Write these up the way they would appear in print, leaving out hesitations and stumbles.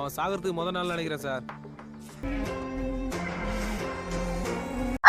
அவன் சாகிறதுக்கு முதல் நாள் நினைக்கிறேன் sir.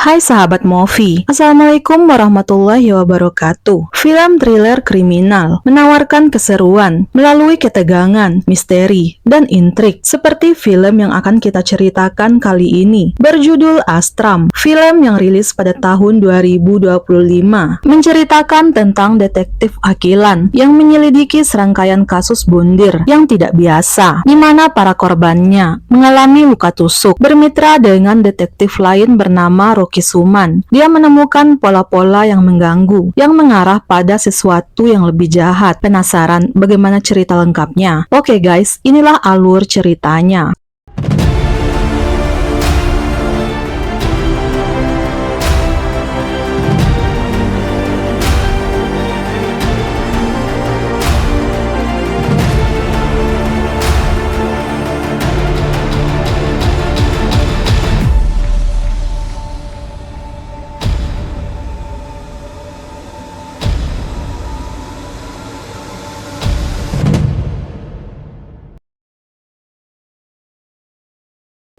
Hai sahabat Movi, Assalamualaikum warahmatullahi wabarakatuh. Film thriller kriminal menawarkan keseruan melalui ketegangan, misteri, dan intrik seperti film yang akan kita ceritakan kali ini. Berjudul Astram, film yang rilis pada tahun 2025, menceritakan tentang detektif Akilan yang menyelidiki serangkaian kasus bundir yang tidak biasa, di mana para korbannya mengalami luka tusuk. Bermitra dengan detektif lain bernama Rocky Suman, dia menemukan pola-pola yang mengganggu yang mengarah pada sesuatu yang lebih jahat. Penasaran bagaimana cerita lengkapnya? Oke guys, inilah alur ceritanya.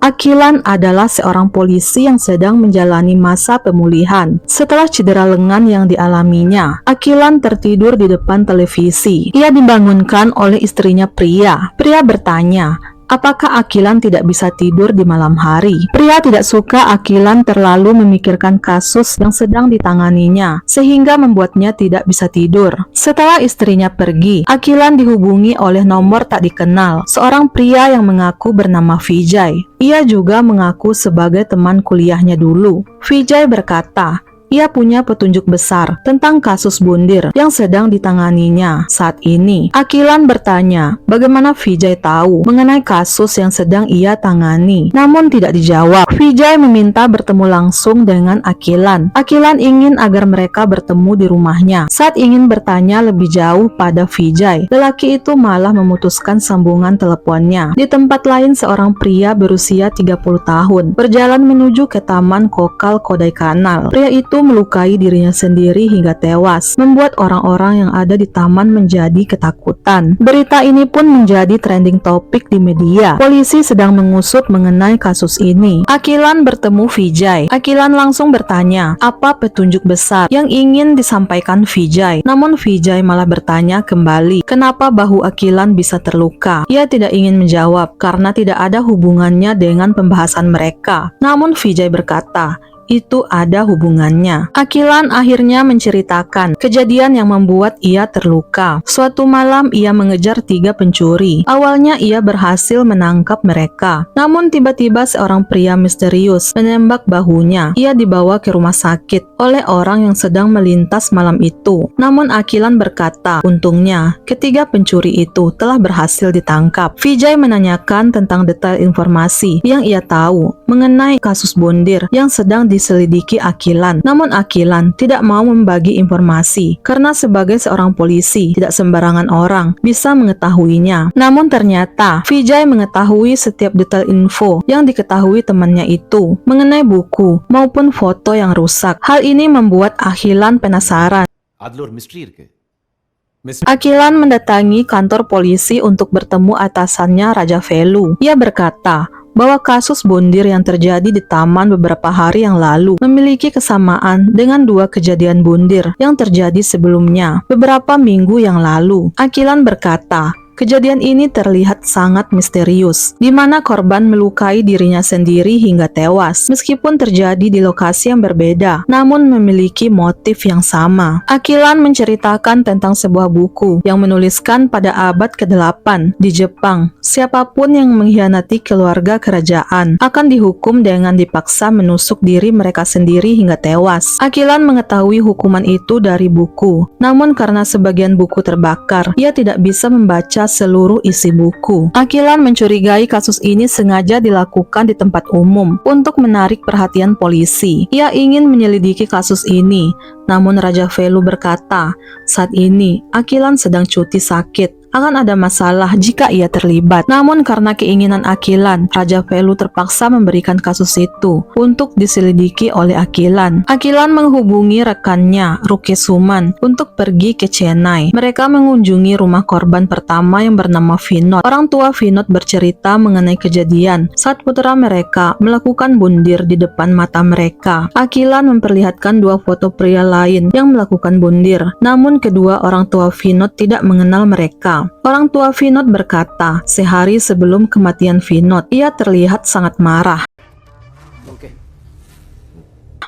Akilan adalah seorang polisi yang sedang menjalani masa pemulihan setelah cedera lengan yang dialaminya. Akilan tertidur di depan televisi. Ia dibangunkan oleh istrinya Pria. Pria bertanya, apakah Akilan tidak bisa tidur di malam hari? Pria tidak suka Akilan terlalu memikirkan kasus yang sedang ditanganinya, sehingga membuatnya tidak bisa tidur. Setelah istrinya pergi, Akilan dihubungi oleh nomor tak dikenal, seorang pria yang mengaku bernama Vijay. Ia juga mengaku sebagai teman kuliahnya dulu. Vijay berkata, ia punya petunjuk besar tentang kasus bundir yang sedang ditanganinya saat ini. Akilan bertanya, bagaimana Vijay tahu mengenai kasus yang sedang ia tangani, namun tidak dijawab. Vijay meminta bertemu langsung dengan Akilan. Akilan ingin agar mereka bertemu di rumahnya. Saat ingin bertanya lebih jauh pada Vijay, lelaki itu malah memutuskan sambungan teleponnya. Di tempat lain, seorang pria berusia 30 tahun berjalan menuju ke Taman Kokal Kodaikanal. Pria itu melukai dirinya sendiri hingga tewas, membuat orang-orang yang ada di taman menjadi ketakutan. Berita ini pun menjadi trending topik di media. Polisi sedang mengusut mengenai kasus ini. Akilan bertemu Vijay. Akilan langsung bertanya, apa petunjuk besar yang ingin disampaikan Vijay? Namun Vijay malah bertanya kembali, kenapa bahu Akilan bisa terluka? Ia tidak ingin menjawab karena tidak ada hubungannya dengan pembahasan mereka. Namun Vijay berkata, itu ada hubungannya. Akilan akhirnya menceritakan kejadian yang membuat ia terluka. Suatu malam ia mengejar 3 pencuri. Awalnya ia berhasil menangkap mereka. Namun tiba-tiba seorang pria misterius menembak bahunya. Ia dibawa ke rumah sakit oleh orang yang sedang melintas malam itu. Namun Akilan berkata, untungnya ketiga pencuri itu telah berhasil ditangkap. Vijay menanyakan tentang detail informasi yang ia tahu mengenai kasus bundir yang sedang diselidiki Akilan. Namun Akilan tidak mau membagi informasi karena sebagai seorang polisi tidak sembarangan orang bisa mengetahuinya. Namun ternyata Vijay mengetahui setiap detail info yang diketahui temannya itu mengenai buku maupun foto yang rusak. Hal ini membuat Akilan penasaran. Akilan mendatangi kantor polisi untuk bertemu atasannya Raja Velu. Ia berkata bahwa kasus bundir yang terjadi di taman beberapa hari yang lalu memiliki kesamaan dengan 2 kejadian bundir yang terjadi sebelumnya beberapa minggu yang lalu. Akilan berkata, kejadian ini terlihat sangat misterius, di mana korban melukai dirinya sendiri hingga tewas, meskipun terjadi di lokasi yang berbeda, namun memiliki motif yang sama. Akilan menceritakan tentang sebuah buku yang menuliskan pada abad ke-8 di Jepang, siapapun yang mengkhianati keluarga kerajaan akan dihukum dengan dipaksa menusuk diri mereka sendiri hingga tewas. Akilan mengetahui hukuman itu dari buku, namun karena sebagian buku terbakar, ia tidak bisa membaca seluruh isi buku. Akilan mencurigai kasus ini sengaja dilakukan di tempat umum untuk menarik perhatian polisi. Ia ingin menyelidiki kasus ini, namun Raja Velu berkata, saat ini Akilan sedang cuti sakit. akan ada masalah jika ia terlibat. Namun karena keinginan Akilan, Raja Velu terpaksa memberikan kasus itu untuk diselidiki oleh Akilan. Akilan menghubungi rekannya, Ruke Suman, untuk pergi ke Chennai. Mereka mengunjungi rumah korban pertama yang bernama Vinod. Orang tua Vinod bercerita mengenai kejadian saat putra mereka melakukan bundir di depan mata mereka. Akilan memperlihatkan dua foto pria lain yang melakukan bundir, namun kedua orang tua Vinod tidak mengenal mereka. Orang tua Vinod berkata, sehari sebelum kematian Vinod, ia terlihat sangat marah.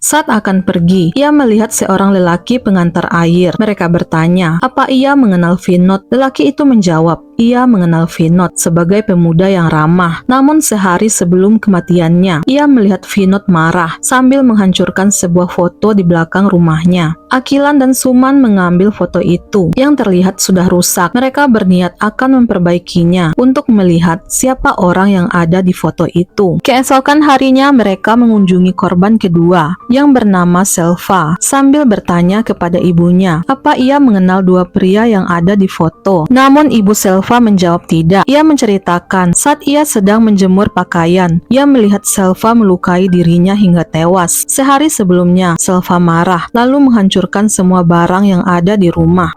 Saat akan pergi, ia melihat seorang lelaki pengantar air. Mereka bertanya, apa ia mengenal Vinod? Lelaki itu menjawab, ia mengenal Vinod sebagai pemuda yang ramah. Namun sehari sebelum kematiannya, ia melihat Vinod marah sambil menghancurkan sebuah foto di belakang rumahnya. Akilan dan Suman mengambil foto itu yang terlihat sudah rusak. Mereka berniat akan memperbaikinya untuk melihat siapa orang yang ada di foto itu. Keesokan harinya mereka mengunjungi korban kedua yang bernama Selva sambil bertanya kepada ibunya apa ia mengenal dua pria yang ada di foto. Namun ibu Selva menjawab tidak. Ia menceritakan saat ia sedang menjemur pakaian, ia melihat Selva melukai dirinya hingga tewas. Sehari sebelumnya, Selva marah lalu menghancurkan semua barang yang ada di rumah.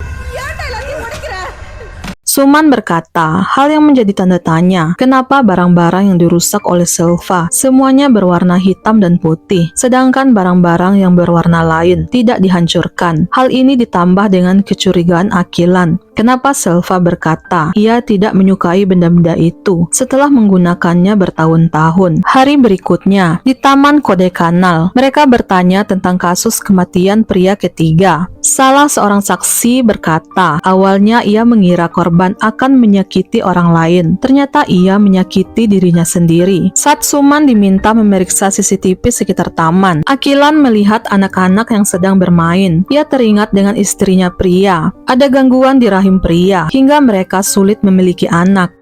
Suman berkata, hal yang menjadi tanda tanya, kenapa barang-barang yang dirusak oleh Selva semuanya berwarna hitam dan putih, sedangkan barang-barang yang berwarna lain tidak dihancurkan. Hal ini ditambah dengan kecurigaan Akilan. Kenapa Selva berkata ia tidak menyukai benda-benda itu setelah menggunakannya bertahun-tahun. Hari berikutnya, di Taman Kodaikanal, mereka bertanya tentang kasus kematian pria ketiga. Salah seorang saksi berkata, awalnya ia mengira korban akan menyakiti orang lain. Ternyata ia menyakiti dirinya sendiri. Saat Suman diminta memeriksa CCTV sekitar taman, Akilan melihat anak-anak yang sedang bermain. Ia teringat dengan istrinya pria. Ada gangguan di rahim pria, hingga mereka sulit memiliki anak.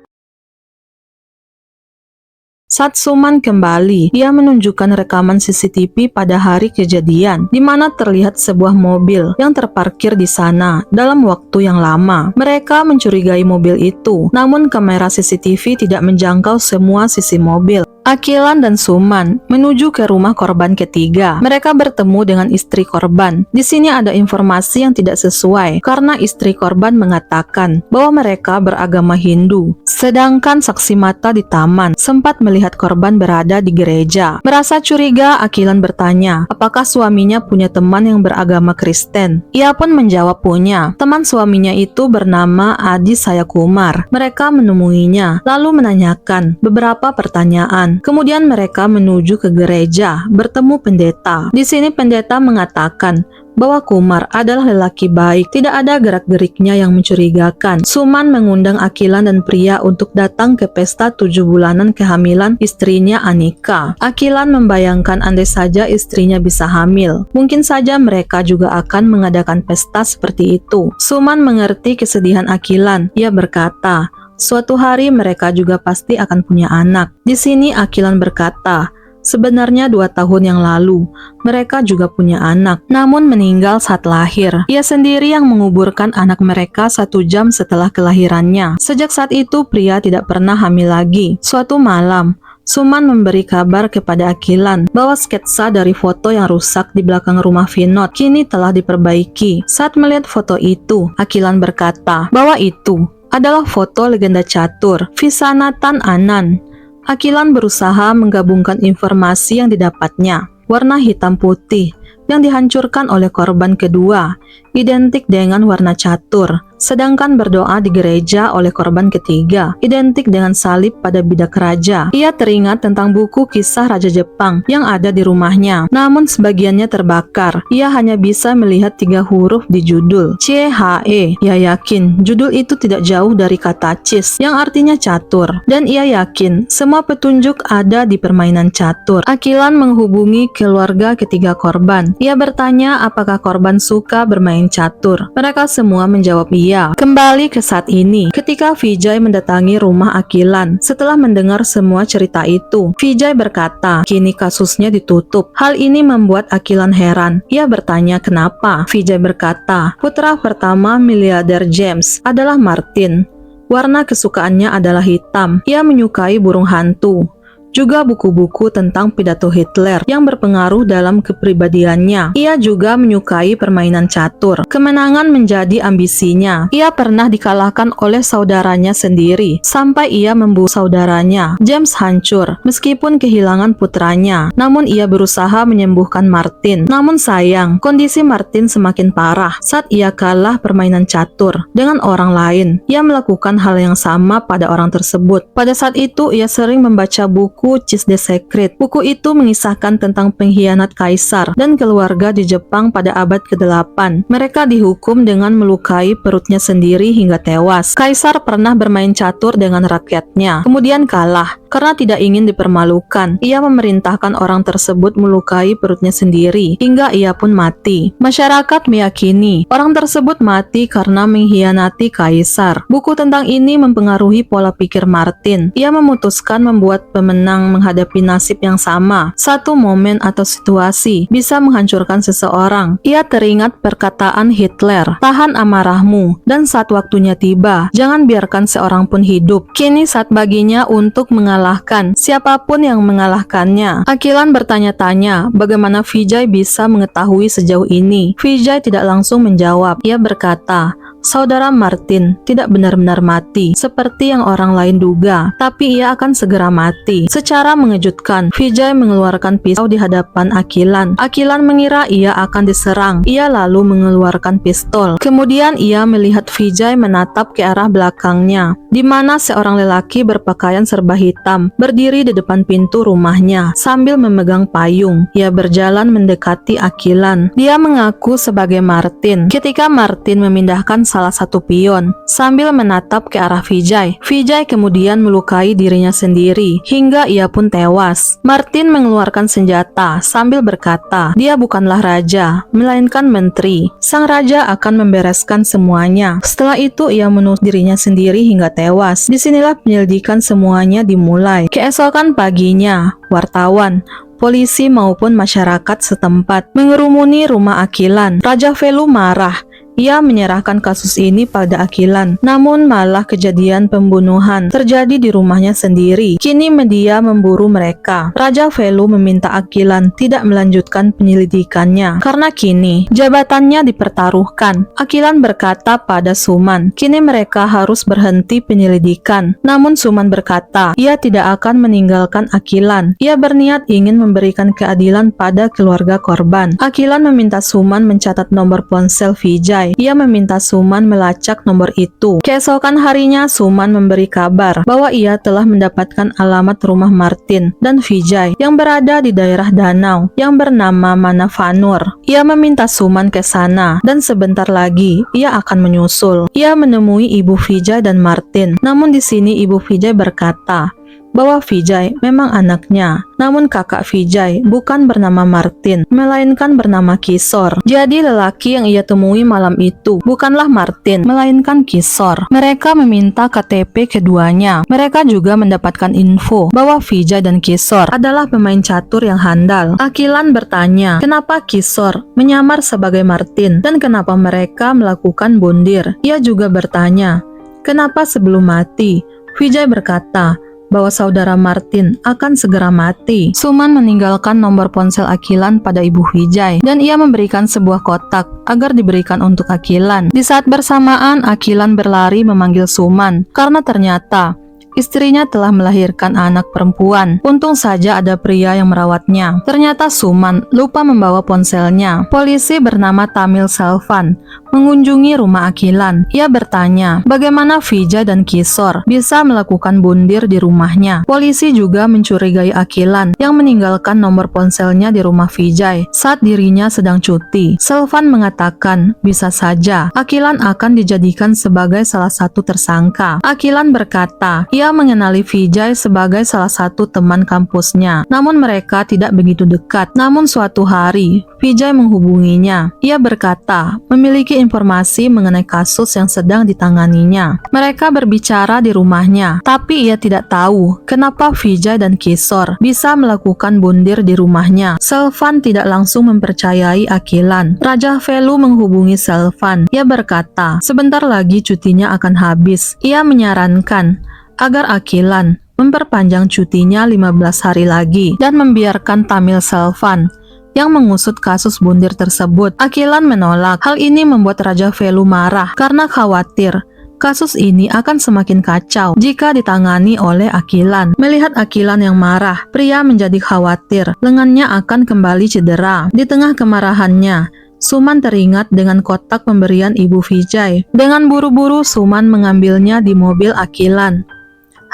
Saat Suman kembali, ia menunjukkan rekaman CCTV pada hari kejadian, di mana terlihat sebuah mobil yang terparkir di sana dalam waktu yang lama. Mereka mencurigai mobil itu, namun kamera CCTV tidak menjangkau semua sisi mobil. Akilan dan Suman menuju ke rumah korban ketiga. Mereka bertemu dengan istri korban. Di sini ada informasi yang tidak sesuai karena istri korban mengatakan bahwa mereka beragama Hindu, sedangkan saksi mata di taman sempat melihat korban berada di gereja. Merasa curiga, Akilan bertanya apakah suaminya punya teman yang beragama Kristen. Ia pun menjawab punya. Teman suaminya itu bernama Adi Sayakumar. Mereka menemuinya lalu menanyakan beberapa pertanyaan. Kemudian mereka menuju ke gereja, bertemu pendeta. Di sini pendeta mengatakan bahwa Kumar adalah lelaki baik, tidak ada gerak-geriknya yang mencurigakan. Suman mengundang Akilan dan pria untuk datang ke pesta 7 bulanan kehamilan istrinya Anika. Akilan membayangkan andai saja istrinya bisa hamil, mungkin saja mereka juga akan mengadakan pesta seperti itu. Suman mengerti kesedihan Akilan. Ia berkata, suatu hari mereka juga pasti akan punya anak. Di sini Akilan berkata, sebenarnya 2 tahun yang lalu, mereka juga punya anak, namun meninggal saat lahir. Ia sendiri yang menguburkan anak mereka 1 jam setelah kelahirannya. Sejak saat itu, pria tidak pernah hamil lagi. Suatu malam, Suman memberi kabar kepada Akilan bahwa sketsa dari foto yang rusak di belakang rumah Vinod kini telah diperbaiki. Saat melihat foto itu, Akilan berkata bahwa itu adalah foto legenda catur Viswanathan Anand. Akilan berusaha menggabungkan informasi yang didapatnya. Warna hitam putih yang dihancurkan oleh korban kedua identik dengan warna catur, sedangkan berdoa di gereja oleh korban ketiga identik dengan salib pada bidak raja. Ia teringat tentang buku kisah Raja Jepang yang ada di rumahnya, namun sebagiannya terbakar. Ia hanya bisa melihat 3 huruf di judul, CHE. Ia yakin judul itu tidak jauh dari kata chess yang artinya catur, dan ia yakin semua petunjuk ada di permainan catur. Akilan menghubungi keluarga ketiga korban. Ia bertanya apakah korban suka bermain catur. Mereka semua menjawab iya. Kembali ke saat ini, ketika Vijay mendatangi rumah Akilan setelah mendengar semua cerita itu, Vijay berkata, kini kasusnya ditutup. Hal ini membuat Akilan heran. Ia bertanya kenapa. Vijay berkata, putra pertama miliarder James adalah Martin. Warna kesukaannya adalah hitam. Ia menyukai burung hantu. Juga buku-buku tentang pidato Hitler yang berpengaruh dalam kepribadiannya. Ia juga menyukai permainan catur. Kemenangan menjadi ambisinya. Ia pernah dikalahkan oleh saudaranya sendiri, sampai ia membunuh saudaranya. James hancur, meskipun kehilangan putranya. Namun ia berusaha menyembuhkan Martin. Namun sayang, kondisi Martin semakin parah saat ia kalah permainan catur dengan orang lain. Ia melakukan hal yang sama pada orang tersebut. Pada saat itu, ia sering membaca buku Cheese the Secret. Buku itu mengisahkan tentang pengkhianat kaisar dan keluarga di Jepang pada abad ke-8. Mereka dihukum dengan melukai perutnya sendiri hingga tewas. Kaisar pernah bermain catur dengan rakyatnya, kemudian kalah. Karena tidak ingin dipermalukan, ia memerintahkan orang tersebut melukai perutnya sendiri, hingga ia pun mati. Masyarakat meyakini orang tersebut mati karena mengkhianati kaisar. Buku tentang ini mempengaruhi pola pikir Martin. Ia memutuskan membuat pemenang menghadapi nasib yang sama. Satu momen atau situasi bisa menghancurkan seseorang. Ia teringat perkataan Hitler, "Tahan amarahmu, dan saat waktunya tiba, jangan biarkan seorang pun hidup." Kini saat baginya untuk mengalahkan siapapun yang mengalahkannya. Akilan bertanya-tanya bagaimana Vijay bisa mengetahui sejauh ini. Vijay tidak langsung menjawab. Ia berkata, "Saudara Martin tidak benar-benar mati seperti yang orang lain duga, tapi ia akan segera mati." Secara mengejutkan, Vijay mengeluarkan pisau di hadapan Akilan. Akilan mengira ia akan diserang. Ia lalu mengeluarkan pistol. Kemudian ia melihat Vijay menatap ke arah belakangnya, di mana seorang lelaki berpakaian serba hitam berdiri di depan pintu rumahnya sambil memegang payung. Ia berjalan mendekati Akilan. Dia mengaku sebagai Martin. Ketika Martin memindahkan salah satu pion sambil menatap ke arah Vijay. Vijay kemudian melukai dirinya sendiri hingga ia pun tewas. Martin mengeluarkan senjata sambil berkata, dia bukanlah raja, melainkan menteri. Sang raja akan membereskan semuanya. Setelah itu ia menutup dirinya sendiri hingga tewas. Disinilah penyelidikan semuanya dimulai. Keesokan paginya, wartawan, polisi maupun masyarakat setempat mengerumuni rumah Akilan. Raja Velu marah. Ia menyerahkan kasus ini pada Akilan, namun malah kejadian pembunuhan terjadi di rumahnya sendiri. Kini media memburu mereka. Raja Velu meminta Akilan tidak melanjutkan penyelidikannya karena kini jabatannya dipertaruhkan. Akilan berkata pada Suman, kini mereka harus berhenti penyelidikan. Namun Suman berkata, ia tidak akan meninggalkan Akilan. Ia berniat ingin memberikan keadilan pada keluarga korban. Akilan meminta Suman mencatat nomor ponsel Vijay. Ia meminta Suman melacak nomor itu. Keesokan harinya Suman memberi kabar bahwa ia telah mendapatkan alamat rumah Martin dan Vijay yang berada di daerah danau yang bernama Manavanur. Ia meminta Suman ke sana dan sebentar lagi ia akan menyusul. Ia menemui ibu Vijay dan Martin. Namun di sini ibu Vijay berkata bahwa Vijay memang anaknya, namun kakak Vijay bukan bernama Martin, melainkan bernama Kishore. Jadi lelaki yang ia temui malam itu bukanlah Martin, melainkan Kishore. Mereka meminta KTP keduanya. Mereka juga mendapatkan info bahwa Vijay dan Kishore adalah pemain catur yang handal. Akilan bertanya, kenapa Kishore menyamar sebagai Martin dan kenapa mereka melakukan bondir. Ia juga bertanya, kenapa sebelum mati? Vijay berkata bahwa saudara Martin akan segera mati. Suman meninggalkan nomor ponsel Akilan pada ibu Vijay dan ia memberikan sebuah kotak agar diberikan untuk Akilan. Di saat bersamaan Akilan berlari memanggil Suman karena ternyata istrinya telah melahirkan anak perempuan. Untung saja ada pria yang merawatnya. Ternyata Suman lupa membawa ponselnya. Polisi bernama Tamil Selvan mengunjungi rumah Akilan. Ia bertanya, bagaimana Vijay dan Kishore bisa melakukan bondir di rumahnya. Polisi juga mencurigai Akilan yang meninggalkan nomor ponselnya di rumah Vijay saat dirinya sedang cuti. Selvan mengatakan, bisa saja Akilan akan dijadikan sebagai salah satu tersangka. Akilan berkata, ia Ia mengenali Vijay sebagai salah satu teman kampusnya, namun mereka tidak begitu dekat. Namun suatu hari, Vijay menghubunginya. Ia berkata, memiliki informasi mengenai kasus yang sedang ditanganinya. Mereka berbicara di rumahnya, tapi ia tidak tahu kenapa Vijay dan Kishore bisa melakukan bondir di rumahnya. Selvan tidak langsung mempercayai Akhilan. Raja Velu menghubungi Selvan. Ia berkata, sebentar lagi cutinya akan habis. Ia menyarankan agar Akhilan memperpanjang cutinya 15 hari lagi dan membiarkan Tamil Selvan yang mengusut kasus bondir tersebut. Akhilan menolak. Hal ini membuat Raja Velu marah karena khawatir kasus ini akan semakin kacau jika ditangani oleh Akhilan. Melihat Akhilan yang marah, pria menjadi khawatir lengannya akan kembali cedera. Di tengah kemarahannya, Suman teringat dengan kotak pemberian Ibu Vijay. Dengan buru-buru Suman mengambilnya di mobil Akhilan.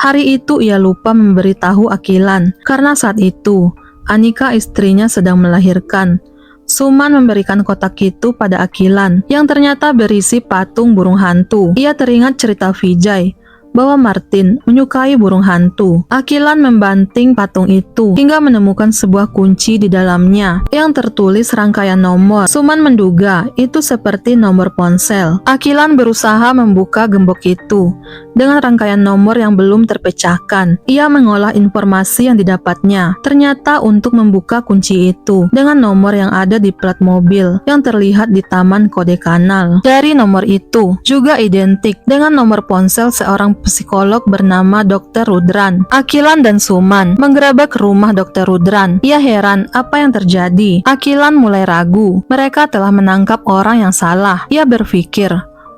Hari itu ia lupa memberitahu Akhilan karena saat itu Anika istrinya sedang melahirkan. Suman memberikan kotak itu pada Akhilan yang ternyata berisi patung burung hantu. Ia teringat cerita Vijay bahwa Martin menyukai burung hantu. Akhilan membanting patung itu hingga menemukan sebuah kunci di dalamnya yang tertulis rangkaian nomor. Suman menduga itu seperti nomor ponsel. Akhilan berusaha membuka gembok itu dengan rangkaian nomor yang belum terpecahkan. Ia mengolah informasi yang didapatnya. Ternyata untuk membuka kunci itu dengan nomor yang ada di plat mobil yang terlihat di Taman Kodekanal. Dari nomor itu juga identik dengan nomor ponsel seorang psikolog bernama Dr. Rudran. Akhilan dan Suman menggerebek rumah Dr. Rudran. Ia heran apa yang terjadi. Akhilan mulai ragu. Mereka telah menangkap orang yang salah. Ia berpikir,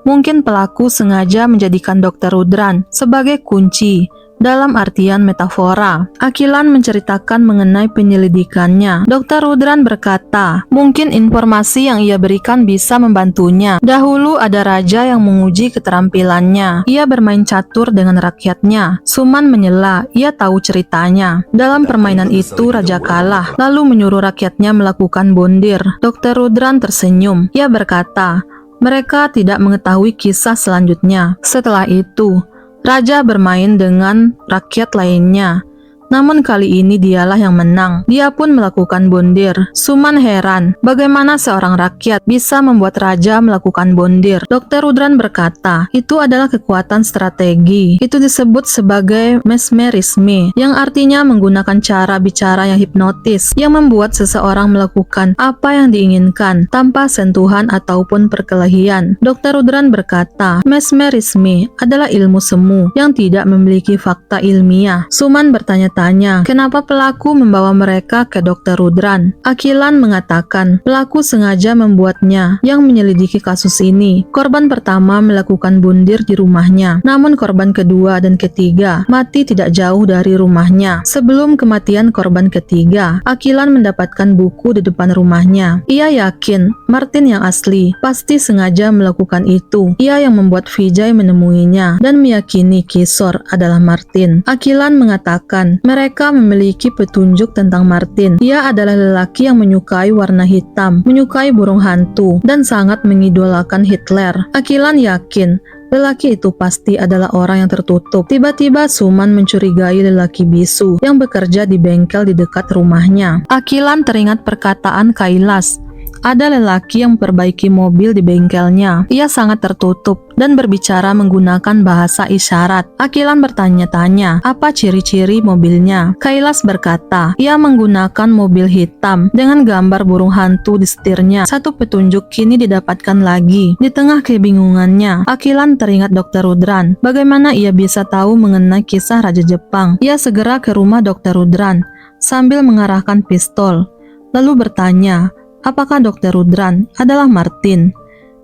mungkin pelaku sengaja menjadikan Dr. Rudran sebagai kunci dalam artian metafora. Akhilan menceritakan mengenai penyelidikannya. Dr. Rudran berkata, mungkin informasi yang ia berikan bisa membantunya. Dahulu ada raja yang menguji keterampilannya. Ia bermain catur dengan rakyatnya. Suman menyela, ia tahu ceritanya. Dalam permainan itu raja kalah, lalu menyuruh rakyatnya melakukan bondir. Dr. Rudran tersenyum. Ia berkata, mereka tidak mengetahui kisah selanjutnya. Setelah itu, raja bermain dengan rakyat lainnya. Namun kali ini dialah yang menang. Dia pun melakukan bondir. Suman heran bagaimana seorang rakyat bisa membuat raja melakukan bondir. Dr. Rudran berkata, itu adalah kekuatan strategi. Itu disebut sebagai mesmerisme, yang artinya menggunakan cara bicara yang hipnotis, yang membuat seseorang melakukan apa yang diinginkan tanpa sentuhan ataupun perkelahian. Dr. Rudran berkata, mesmerisme adalah ilmu semu yang tidak memiliki fakta ilmiah. Suman bertanya-tanya, kenapa pelaku membawa mereka ke Dr. Rudran? Akhilan mengatakan, pelaku sengaja membuatnya yang menyelidiki kasus ini. Korban pertama melakukan bondir di rumahnya, namun korban kedua dan ketiga mati tidak jauh dari rumahnya. Sebelum kematian korban ketiga, Akhilan mendapatkan buku di depan rumahnya. Ia yakin Martin yang asli pasti sengaja melakukan itu. Ia yang membuat Vijay menemuinya dan meyakini Kishore adalah Martin. Akhilan mengatakan, mereka memiliki petunjuk tentang Martin. Ia adalah lelaki yang menyukai warna hitam, menyukai burung hantu, dan sangat mengidolakan Hitler. Akhilan yakin lelaki itu pasti adalah orang yang tertutup. Tiba-tiba Suman mencurigai lelaki bisu yang bekerja di bengkel di dekat rumahnya. Akhilan teringat perkataan Kailas. Ada lelaki yang memperbaiki mobil di bengkelnya. Ia sangat tertutup dan berbicara menggunakan bahasa isyarat. Akhilan bertanya-tanya, apa ciri-ciri mobilnya? Kailas berkata, ia menggunakan mobil hitam dengan gambar burung hantu di setirnya. Satu petunjuk kini didapatkan lagi. Di tengah kebingungannya, Akhilan teringat Dr. Rudran. Bagaimana ia bisa tahu mengenai kisah Raja Jepang? Ia segera ke rumah Dr. Rudran sambil mengarahkan pistol, lalu bertanya, apakah Dr. Rudran adalah Martin?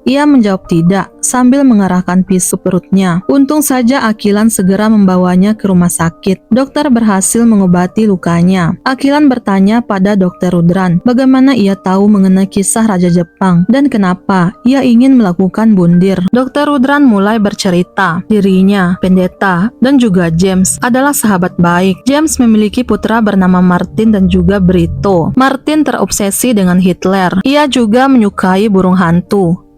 Ia menjawab tidak sambil mengarahkan pisau perutnya. Untung saja Akhilan segera membawanya ke rumah sakit. Dokter berhasil mengobati lukanya. Akhilan bertanya pada Dr. Rudran bagaimana ia tahu mengenai kisah Raja Jepang dan kenapa ia ingin melakukan bondir. Dr. Rudran mulai bercerita. Dirinya, Pendeta, dan juga James adalah sahabat baik. James memiliki putra bernama Martin dan juga Brito. Martin terobsesi dengan Hitler. Ia juga menyukai burung hantu.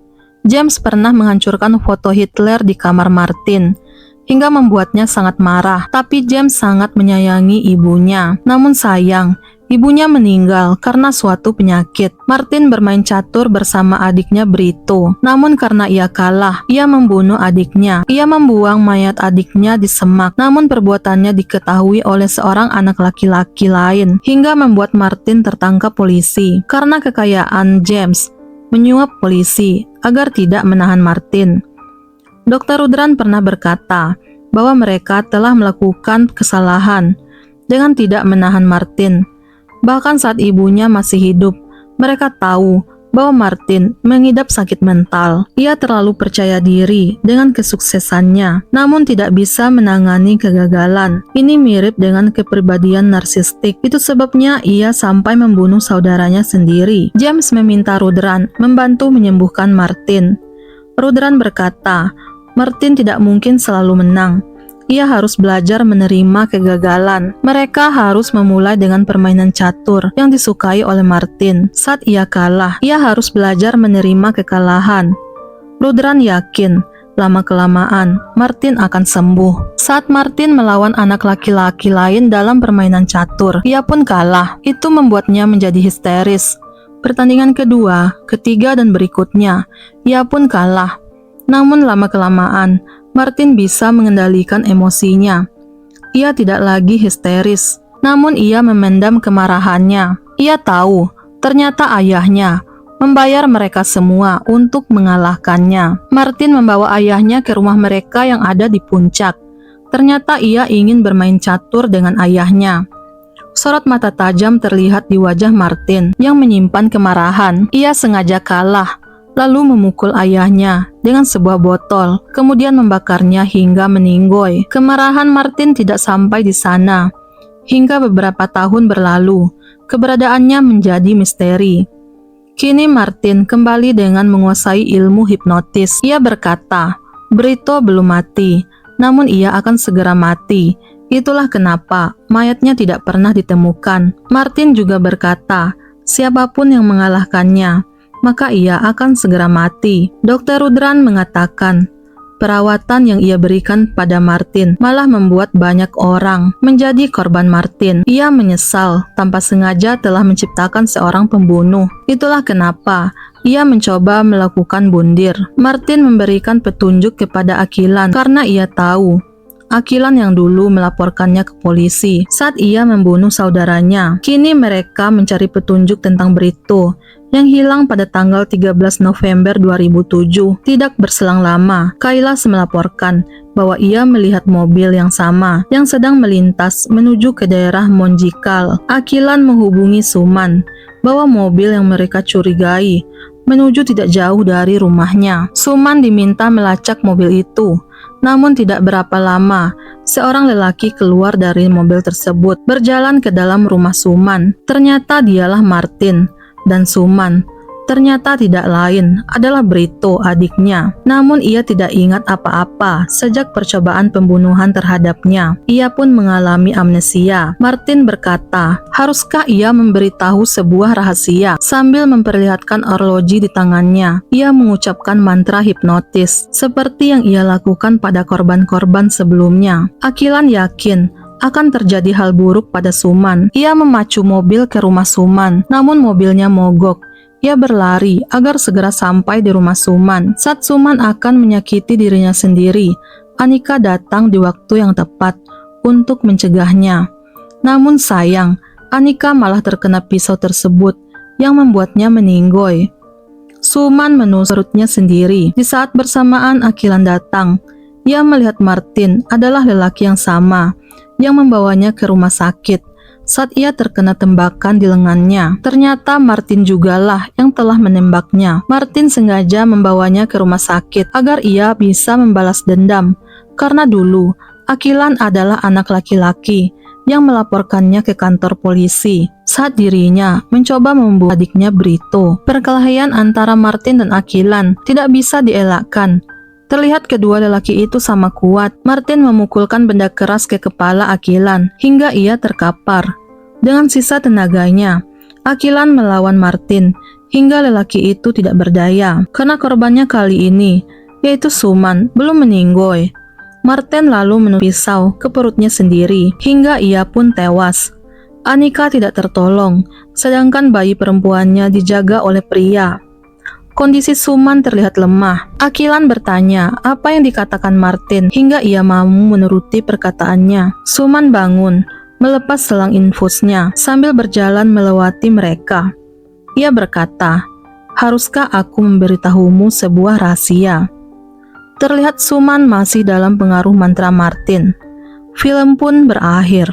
James pernah menghancurkan foto Hitler di kamar Martin. hingga membuatnya sangat marah. Tapi James sangat menyayangi ibunya. Namun sayang, ibunya meninggal karena suatu penyakit. Martin bermain catur bersama adiknya Brito. Namun karena ia kalah, ia membunuh adiknya. Ia membuang mayat adiknya di semak. Namun perbuatannya diketahui oleh seorang anak laki-laki lain, hingga membuat Martin tertangkap polisi. Karena kekayaan James, menyuap polisi agar tidak menahan Martin. Dr. Rudran pernah berkata bahwa mereka telah melakukan kesalahan dengan tidak menahan Martin. Bahkan saat ibunya masih hidup, mereka tahu bahwa Martin mengidap sakit mental. Ia terlalu percaya diri dengan kesuksesannya, namun tidak bisa menangani kegagalan. Ini mirip dengan kepribadian narsistik. Itu sebabnya ia sampai membunuh saudaranya sendiri. James meminta Rudran membantu menyembuhkan Martin. Rudran berkata, Martin tidak mungkin selalu menang. Ia harus belajar menerima kegagalan. Mereka harus memulai dengan permainan catur yang disukai oleh Martin. Saat ia kalah, ia harus belajar menerima kekalahan. Rudran yakin, lama-kelamaan, Martin akan sembuh. Saat Martin melawan anak laki-laki lain dalam permainan catur, ia pun kalah. Itu membuatnya menjadi histeris. Pertandingan kedua, ketiga, dan berikutnya, ia pun kalah. Namun lama-kelamaan, Martin bisa mengendalikan emosinya. Ia tidak lagi histeris, namun ia memendam kemarahannya. Ia tahu, ternyata ayahnya membayar mereka semua untuk mengalahkannya. Martin membawa ayahnya ke rumah mereka yang ada di puncak. Ternyata ia ingin bermain catur dengan ayahnya. Sorot mata tajam terlihat di wajah Martin yang menyimpan kemarahan. Ia sengaja kalah, lalu memukul ayahnya dengan sebuah botol, kemudian membakarnya hingga meninggoy. Kemarahan Martin tidak sampai di sana. Hingga beberapa tahun berlalu, keberadaannya menjadi misteri. Kini Martin kembali dengan menguasai ilmu hipnotis. Ia berkata, Brito belum mati, namun ia akan segera mati. Itulah kenapa mayatnya tidak pernah ditemukan. Martin juga berkata, siapapun yang mengalahkannya, maka ia akan segera mati. Dr. Rudran mengatakan, perawatan yang ia berikan pada Martin malah membuat banyak orang menjadi korban Martin. Ia menyesal tanpa sengaja telah menciptakan seorang pembunuh. Itulah kenapa ia mencoba melakukan bundir. Martin memberikan petunjuk kepada Akilan karena ia tahu Akilan yang dulu melaporkannya ke polisi saat ia membunuh saudaranya. Kini mereka mencari petunjuk tentang Brito yang hilang pada tanggal 13 November 2007. Tidak berselang lama, Kailas melaporkan bahwa ia melihat mobil yang sama yang sedang melintas menuju ke daerah Monjikal. Akilan menghubungi Suman bahwa mobil yang mereka curigai menuju tidak jauh dari rumahnya. Suman diminta melacak mobil itu. Namun tidak berapa lama, seorang lelaki keluar dari mobil tersebut, berjalan ke dalam rumah Suman. Ternyata dialah Martin, dan Suman ternyata tidak lain adalah Brito, adiknya. Namun ia tidak ingat apa-apa sejak percobaan pembunuhan terhadapnya. Ia pun mengalami amnesia. Martin berkata, haruskah ia memberitahu sebuah rahasia? Sambil memperlihatkan arloji di tangannya, ia mengucapkan mantra hipnotis seperti yang ia lakukan pada korban-korban sebelumnya. Akilan yakin akan terjadi hal buruk pada Suman. Ia memacu mobil ke rumah Suman, namun mobilnya mogok. Ia berlari agar segera sampai di rumah Suman. Saat Suman akan menyakiti dirinya sendiri, Anika datang di waktu yang tepat untuk mencegahnya. Namun sayang, Anika malah terkena pisau tersebut yang membuatnya meninggoy. Suman menusuknya sendiri. Di saat bersamaan Akilan datang, ia melihat Martin adalah lelaki yang sama yang membawanya ke rumah sakit saat ia terkena tembakan di lengannya. Ternyata Martin jugalah yang telah menembaknya. Martin sengaja membawanya ke rumah sakit agar ia bisa membalas dendam, karena dulu Akilan adalah anak laki-laki yang melaporkannya ke kantor polisi saat dirinya mencoba membunuh adiknya Brito. Perkelahian antara Martin dan Akilan tidak bisa dielakkan. Terlihat kedua lelaki itu sama kuat. Martin memukulkan benda keras ke kepala Akilan hingga ia terkapar. Dengan sisa tenaganya, Akilan melawan Martin hingga lelaki itu tidak berdaya. Karena korbannya kali ini, yaitu Suman, belum meninggoy. Martin lalu menusuk pisau ke perutnya sendiri hingga ia pun tewas. Anika tidak tertolong, sedangkan bayi perempuannya dijaga oleh pria. Kondisi Suman terlihat lemah. Akilan bertanya apa yang dikatakan Martin hingga ia mau menuruti perkataannya. Suman bangun, melepas selang infusnya sambil berjalan melewati mereka. Ia berkata, "Haruskah aku memberitahumu sebuah rahasia?" Terlihat Suman masih dalam pengaruh mantra Martin. Film pun berakhir.